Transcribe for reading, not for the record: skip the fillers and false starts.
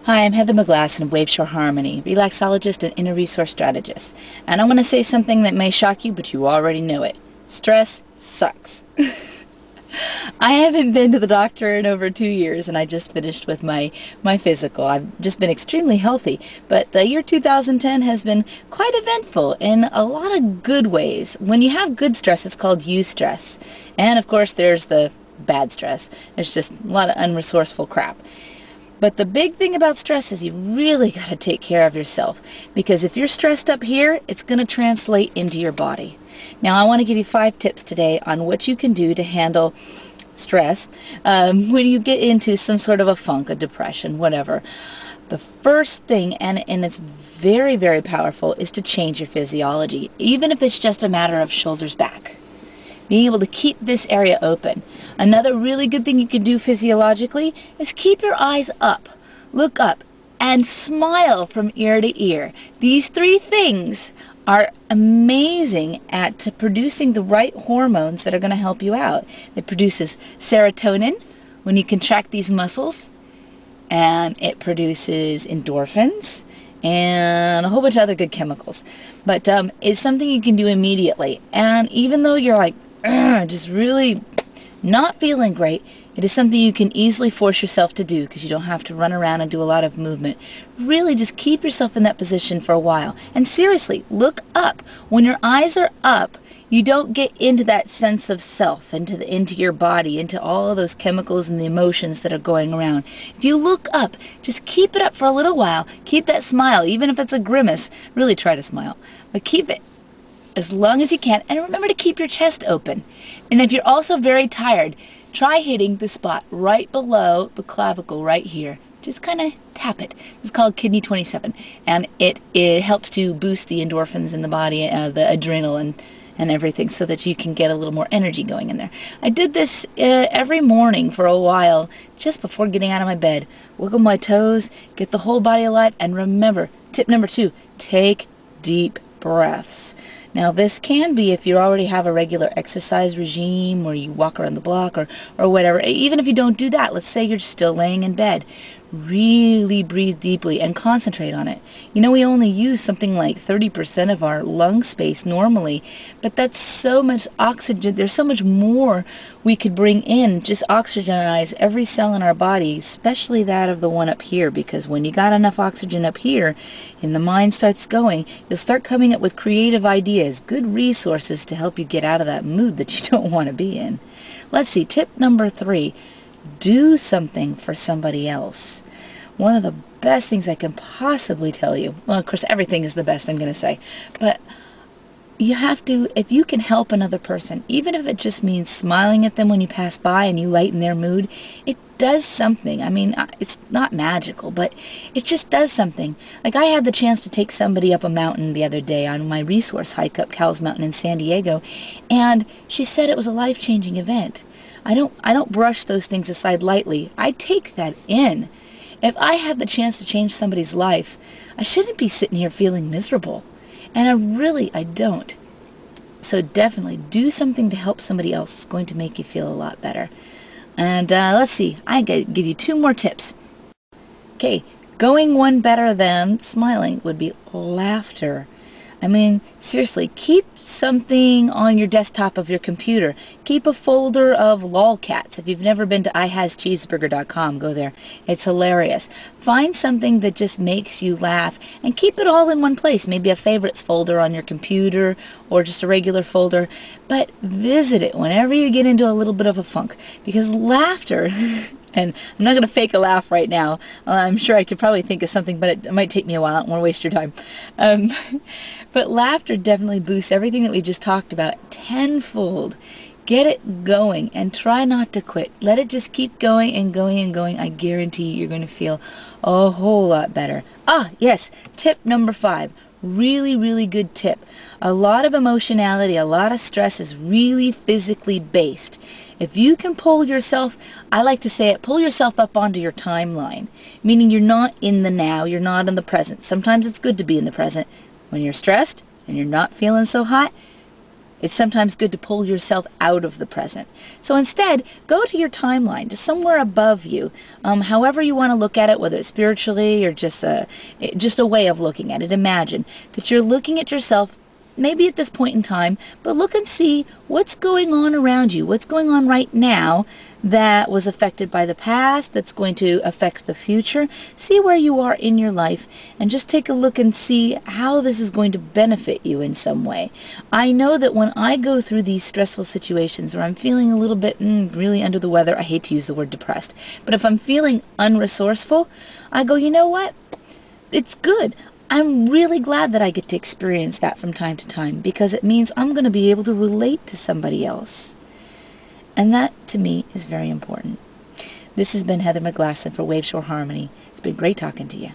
Hi, I'm Heather Meglasson, Wave Shore Harmony, relaxologist and inner resource strategist. And I want to say something that may shock you, but you already know it. Stress sucks. I haven't been to the doctor in over 2 years, and I just finished with my physical. I've just been extremely healthy, but the year 2010 has been quite eventful in a lot of good ways. When you have good stress, it's called eustress. And of course, there's the bad stress. It's just a lot of unresourceful crap. But the big thing about stress is you really got to take care of yourself, because if you're stressed up here, it's going to translate into your body. Now, I want to give you 5 tips today on what you can do to handle stress when you get into some sort of a funk, a depression, whatever. The first thing, and it's very, very powerful, is to change your physiology, even if it's just a matter of shoulders back. Being able to keep this area open. Another really good thing you can do physiologically is keep your eyes up, look up, and smile from ear to ear. These 3 things are amazing at producing the right hormones that are going to help you out. It produces serotonin when you contract these muscles, and it produces endorphins and a whole bunch of other good chemicals. But it's something you can do immediately. And even though you're like, just really not feeling great, it is something you can easily force yourself to do, because you don't have to run around and do a lot of movement. Really just keep yourself in that position for a while. And seriously, look up. When your eyes are up, you don't get into that sense of self, into your body, into all of those chemicals and the emotions that are going around. If you look up, just keep it up for a little while. Keep that smile, even if it's a grimace. Really try to smile, but keep it as long as you can, and remember to keep your chest open. And if you're also very tired, try hitting the spot right below the clavicle right here. Just kind of tap it. It's called kidney 27, and it helps to boost the endorphins in the body, the adrenaline and everything, so that you can get a little more energy going in there. I did this every morning for a while, just before getting out of my bed. Wiggle my toes, get the whole body alive, and remember, tip number 2, take deep breaths. Now, this can be if you already have a regular exercise regime where you walk around the block or whatever. Even if you don't do that, let's say you're still laying in bed. Really breathe deeply and concentrate on it. You know, we only use something like 30% of our lung space normally, but that's so much oxygen. There's so much more we could bring in. Just oxygenize every cell in our body, especially that of the one up here, because when you got enough oxygen up here and the mind starts going, you'll start coming up with creative ideas, good resources to help you get out of that mood that you don't want to be in. Let's see, tip number 3. Do something for somebody else. One of the best things I can possibly tell you, well, of course, everything is the best, I'm going to say, but you have to, if you can help another person, even if it just means smiling at them when you pass by and you lighten their mood, it does something. I mean, it's not magical, but it just does something. Like, I had the chance to take somebody up a mountain the other day on my resource hike up Cowles Mountain in San Diego, and she said it was a life-changing event. I don't brush those things aside lightly. I take that in. If I have the chance to change somebody's life, I shouldn't be sitting here feeling miserable. And I don't. So definitely do something to help somebody else. It's going to make you feel a lot better. And let's see, I give you 2 more tips. Okay, going one better than smiling would be laughter. I mean, seriously, keep something on your desktop of your computer. Keep a folder of lolcats. If you've never been to ihascheeseburger.com, go there. It's hilarious. Find something that just makes you laugh and keep it all in one place. Maybe a favorites folder on your computer or just a regular folder. But visit it whenever you get into a little bit of a funk, because laughter... And I'm not going to fake a laugh right now. I'm sure I could probably think of something, but it might take me a while. I don't want to waste your time. But laughter definitely boosts everything that we just talked about tenfold. Get it going and try not to quit. Let it just keep going and going and going. I guarantee you're going to feel a whole lot better. Ah, yes, tip number 5. Really, really good tip. A lot of emotionality, a lot of stress is really physically based. If you can pull yourself, I like to say it, pull yourself up onto your timeline, meaning you're not in the now, you're not in the present. Sometimes it's good to be in the present. When you're stressed and you're not feeling so hot, It's sometimes good to pull yourself out of the present. So instead, go to your timeline, just somewhere above you, however you want to look at it, whether it's spiritually or just a way of looking at it. Imagine that you're looking at yourself maybe at this point in time, but look and see what's going on around you, what's going on right now that was affected by the past, that's going to affect the future. See where you are in your life and just take a look and see how this is going to benefit you in some way. I know that when I go through these stressful situations where I'm feeling a little bit really under the weather, I hate to use the word depressed, but if I'm feeling unresourceful, I go, you know what? It's good. I'm really glad that I get to experience that from time to time, because it means I'm going to be able to relate to somebody else. And that, to me, is very important. This has been Heather Meglasson for Waveshore Harmony. It's been great talking to you.